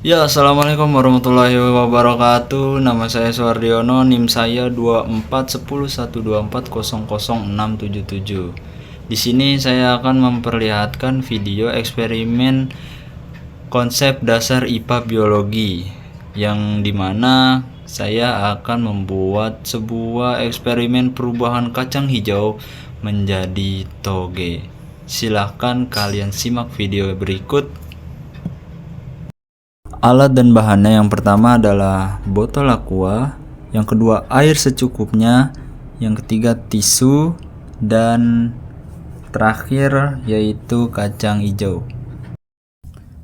Ya, assalamualaikum warahmatullahi wabarakatuh. Nama saya Suardiono, NIM saya 241012400677. Di sini saya akan memperlihatkan video eksperimen konsep dasar IPA biologi, yang dimana saya akan membuat sebuah eksperimen perubahan kacang hijau menjadi toge. Silahkan kalian simak video berikut. Alat dan bahannya, yang pertama adalah botol aqua, yang kedua air secukupnya, yang ketiga tisu, dan terakhir yaitu kacang hijau.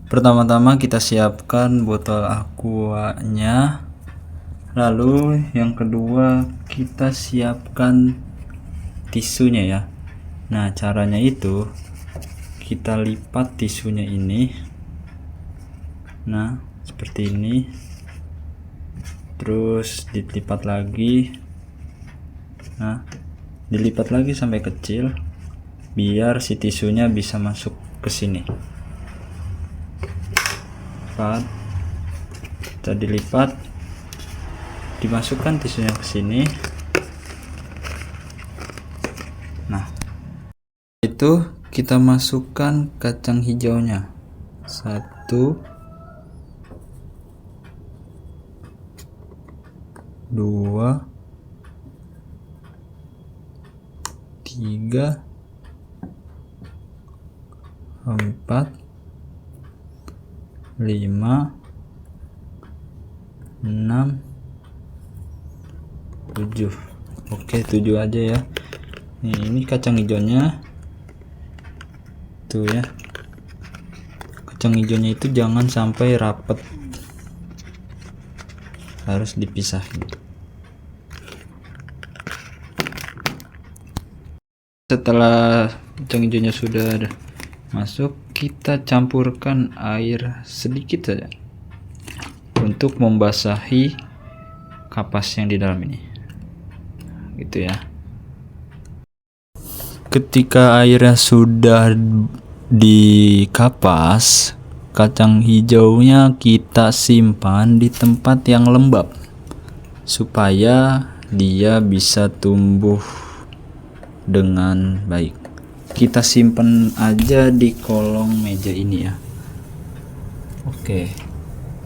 Pertama-tama kita siapkan botol aquanya, lalu yang kedua kita siapkan tisunya ya. Nah, caranya itu kita lipat tisunya ini. Nah, seperti ini, terus dilipat lagi. Nah, dilipat lagi sampai kecil biar si tisunya bisa masuk ke sini. Kita dilipat, dimasukkan tisunya ke sini. Nah, itu kita masukkan kacang hijaunya. 1, 2, 3, 4, 5, 6, 7. Oke, 7 aja ya. Ini kacang hijaunya tuh ya. Kacang hijaunya itu jangan sampai rapet, harus dipisahin. Setelah kacang hijaunya sudah masuk, kita campurkan air sedikit saja untuk membasahi kapas yang di dalam ini, gitu ya. Ketika airnya sudah dikapas, kacang hijaunya kita simpan di tempat yang lembab supaya dia bisa tumbuh dengan baik. Kita simpan aja di kolong meja ini ya. Oke,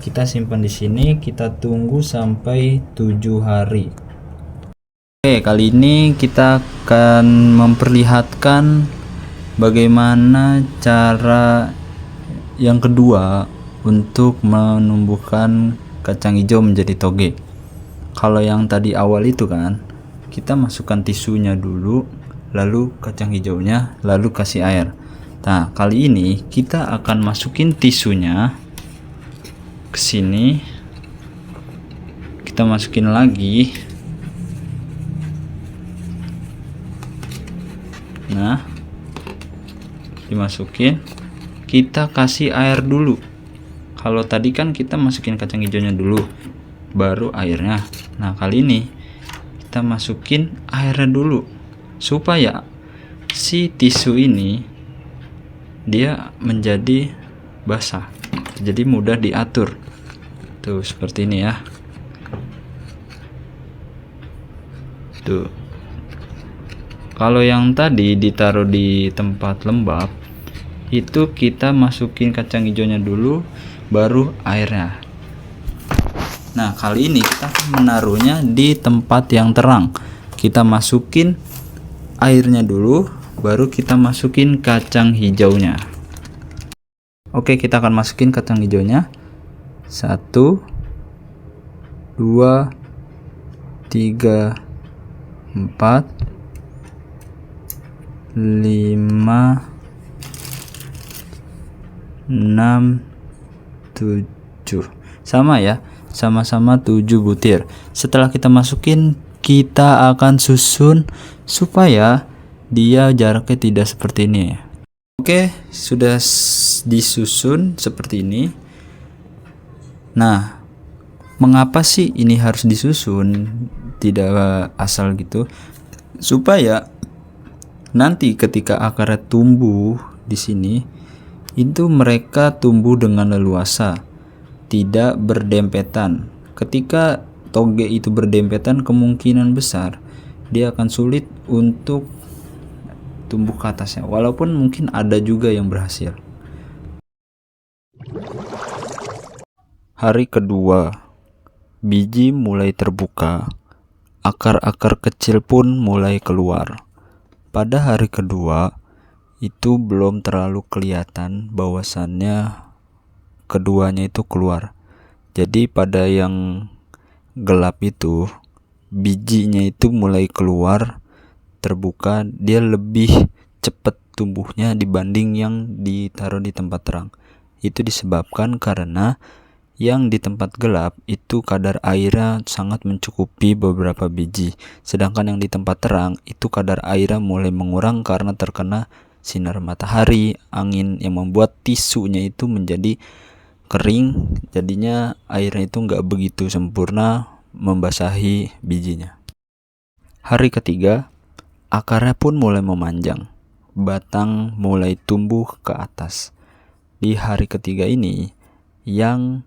kita simpan di sini, kita tunggu sampai 7 hari. Oke, kali ini kita akan memperlihatkan bagaimana cara yang kedua untuk menumbuhkan kacang hijau menjadi toge. Kalau yang tadi awal itu kan kita masukkan tisunya dulu, lalu kacang hijaunya, lalu kasih air. Nah, kali ini kita akan masukin tisunya ke sini. Kita masukin lagi. Nah, dimasukin. Kita kasih air dulu. Kalau tadi kan kita masukin kacang hijaunya dulu, baru airnya. Nah, kali ini kita masukin airnya dulu supaya si tisu ini dia menjadi basah, jadi mudah diatur. Tuh, seperti ini ya. Tuh. Kalau yang tadi ditaruh di tempat lembab, itu kita masukin kacang hijaunya dulu baru airnya. Nah, kali ini kita menaruhnya di tempat yang terang. Kita masukin airnya dulu baru kita masukin kacang hijaunya. Oke, kita akan masukin kacang hijaunya. 1, 2, 3, 4, 5, 6, 7. Sama ya, sama-sama 7 butir. Setelah kita masukin, kita akan susun supaya dia jaraknya tidak seperti ini. Oke, sudah disusun seperti ini. Nah, mengapa sih ini harus disusun, tidak asal gitu? Supaya nanti ketika akarnya tumbuh di sini, itu mereka tumbuh dengan leluasa. tidak berdempetan. Ketika toge itu berdempetan, kemungkinan besar dia akan sulit untuk tumbuh ke atasnya, walaupun mungkin ada juga yang berhasil. Hari kedua, biji mulai terbuka, akar-akar kecil pun mulai keluar. Pada hari kedua itu belum terlalu kelihatan bahwasannya keduanya itu keluar. Jadi pada yang gelap itu bijinya itu mulai keluar, terbuka, dia lebih cepat tumbuhnya dibanding yang ditaruh di tempat terang. Itu disebabkan karena yang di tempat gelap itu kadar airnya sangat mencukupi beberapa biji, sedangkan yang di tempat terang itu kadar airnya mulai mengurang karena terkena sinar matahari, angin yang membuat tisunya itu menjadi kering, jadinya airnya itu nggak begitu sempurna membasahi bijinya. Hari ketiga, akarnya pun mulai memanjang, batang mulai tumbuh ke atas. Di hari ketiga ini, yang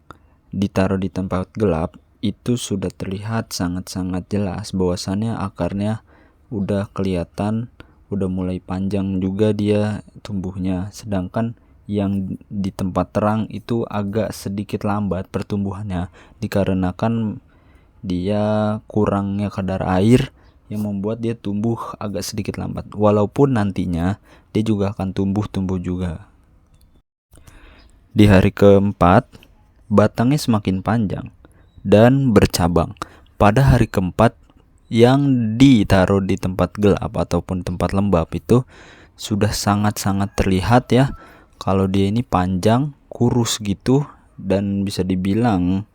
ditaruh di tempat gelap itu sudah terlihat sangat-sangat jelas bahwasannya akarnya udah kelihatan, udah mulai panjang juga dia tumbuhnya, sedangkan yang di tempat terang itu agak sedikit lambat pertumbuhannya dikarenakan dia kurangnya kadar air yang membuat dia tumbuh agak sedikit lambat, walaupun nantinya dia juga akan tumbuh juga. Di hari keempat, batangnya semakin panjang dan bercabang. Pada hari keempat, yang ditaruh di tempat gelap ataupun tempat lembab itu sudah sangat-sangat terlihat ya, kalau dia ini panjang, kurus gitu, dan bisa dibilang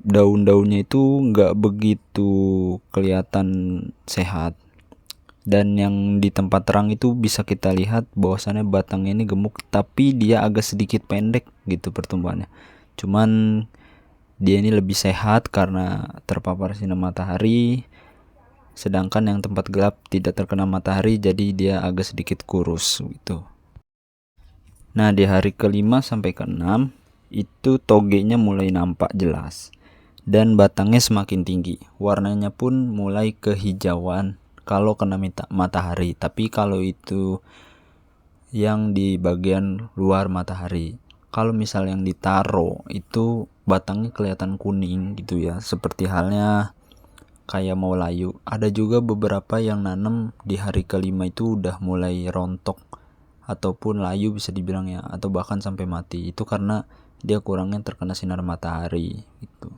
daun-daunnya itu nggak begitu kelihatan sehat. Dan yang di tempat terang itu bisa kita lihat bahwasannya batangnya ini gemuk, tapi dia agak sedikit pendek gitu pertumbuhannya. Cuman dia ini lebih sehat karena terpapar sinar matahari, sedangkan yang tempat gelap tidak terkena matahari, jadi dia agak sedikit kurus gitu. Nah, di hari kelima sampai keenam itu togenya mulai nampak jelas dan batangnya semakin tinggi. Warnanya pun mulai kehijauan kalau kena matahari, tapi kalau itu yang di bagian luar matahari. Kalau misal yang ditaruh itu batangnya kelihatan kuning gitu ya, seperti halnya kayak mau layu. Ada juga beberapa yang nanam di hari kelima itu udah mulai rontok ataupun layu bisa dibilang ya, atau bahkan sampai mati. Itu karena dia kurangnya terkena sinar matahari gitu.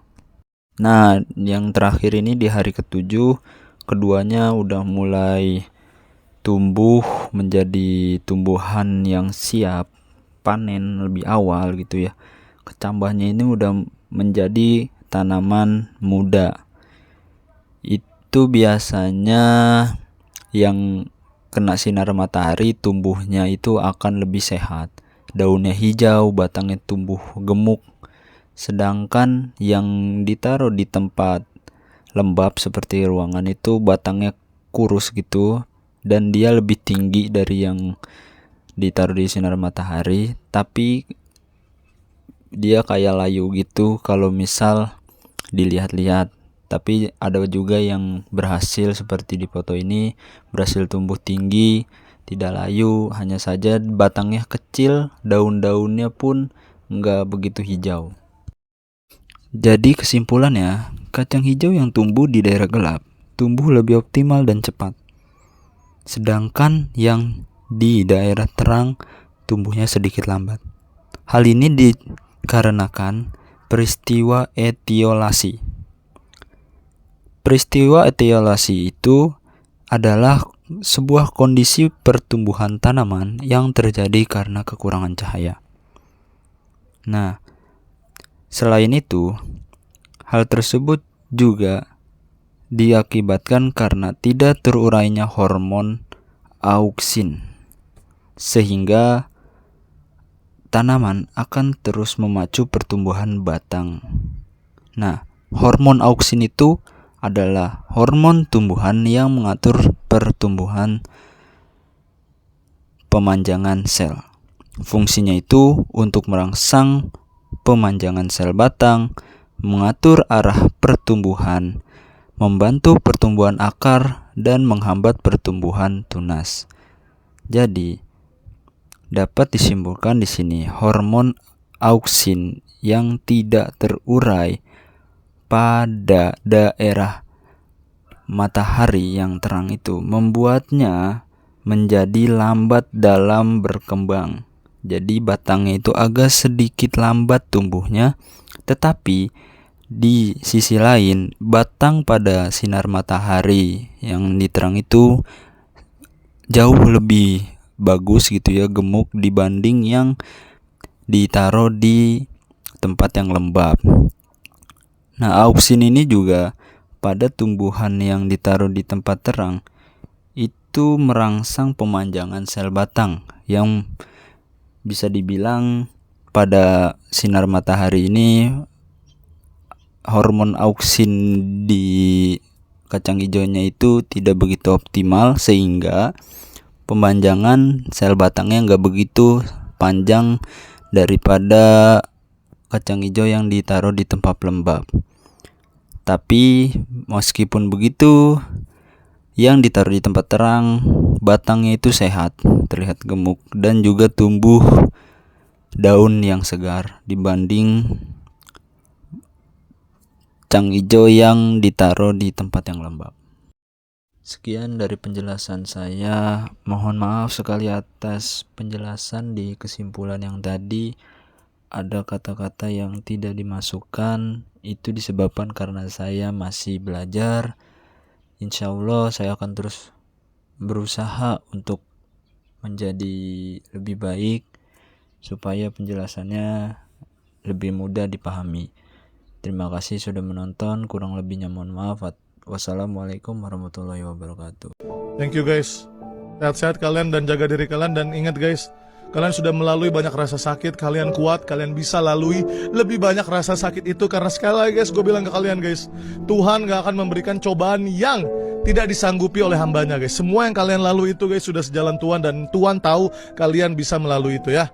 Nah, yang terakhir ini di hari ketujuh, keduanya udah mulai tumbuh menjadi tumbuhan yang siap panen lebih awal gitu ya. Kecambahnya ini udah menjadi tanaman muda. Itu biasanya yang kena sinar matahari tumbuhnya itu akan lebih sehat. Daunnya hijau, batangnya tumbuh gemuk. Sedangkan yang ditaruh di tempat lembab seperti ruangan itu batangnya kurus gitu, dan dia lebih tinggi dari yang ditaruh di sinar matahari, tapi dia kayak layu gitu kalau misal dilihat-lihat. Tapi ada juga yang berhasil seperti di foto ini, berhasil tumbuh tinggi, tidak layu, hanya saja batangnya kecil, daun-daunnya pun nggak begitu hijau. Jadi kesimpulannya, kacang hijau yang tumbuh di daerah gelap tumbuh lebih optimal dan cepat. Sedangkan yang di daerah terang tumbuhnya sedikit lambat. Hal ini dikarenakan peristiwa etiolasi. Peristiwa etiolasi itu adalah sebuah kondisi pertumbuhan tanaman yang terjadi karena kekurangan cahaya. Nah, selain itu, hal tersebut juga diakibatkan karena tidak terurainya hormon auksin, sehingga tanaman akan terus memacu pertumbuhan batang. Nah, hormon auksin itu adalah hormon tumbuhan yang mengatur pertumbuhan pemanjangan sel. Fungsinya itu untuk merangsang pemanjangan sel batang, mengatur arah pertumbuhan, membantu pertumbuhan akar, dan menghambat pertumbuhan tunas. Jadi, dapat disimpulkan di sini hormon auksin yang tidak terurai pada daerah matahari yang terang itu membuatnya menjadi lambat dalam berkembang. Jadi batangnya itu agak sedikit lambat tumbuhnya, tetapi di sisi lain batang pada sinar matahari yang diterang itu jauh lebih bagus gitu ya, gemuk dibanding yang ditaruh di tempat yang lembab. Nah, auksin ini juga pada tumbuhan yang ditaruh di tempat terang itu merangsang pemanjangan sel batang yang bisa dibilang pada sinar matahari ini hormon auksin di kacang hijaunya itu tidak begitu optimal, sehingga pemanjangan sel batangnya nggak begitu panjang daripada kacang hijau yang ditaruh di tempat lembab. Tapi meskipun begitu, yang ditaruh di tempat terang batangnya itu sehat, terlihat gemuk, dan juga tumbuh daun yang segar dibanding kacang hijau yang ditaruh di tempat yang lembab. Sekian dari penjelasan saya. Mohon maaf sekali atas penjelasan di kesimpulan yang tadi. Ada kata-kata yang tidak dimasukkan, itu disebabkan karena saya masih belajar. Insya Allah saya akan terus berusaha untuk menjadi lebih baik supaya penjelasannya lebih mudah dipahami. Terima kasih sudah menonton, kurang lebihnya mohon maaf. Wassalamualaikum warahmatullahi wabarakatuh. Thank you guys. Sehat-sehat kalian dan jaga diri kalian, dan ingat guys, kalian sudah melalui banyak rasa sakit, kalian kuat, kalian bisa lalui lebih banyak rasa sakit itu. Karena sekali lagi guys, gue bilang ke kalian guys, Tuhan gak akan memberikan cobaan yang tidak disanggupi oleh hambanya guys. Semua yang kalian lalui itu guys sudah sejalan Tuhan, dan Tuhan tahu kalian bisa melalui itu ya.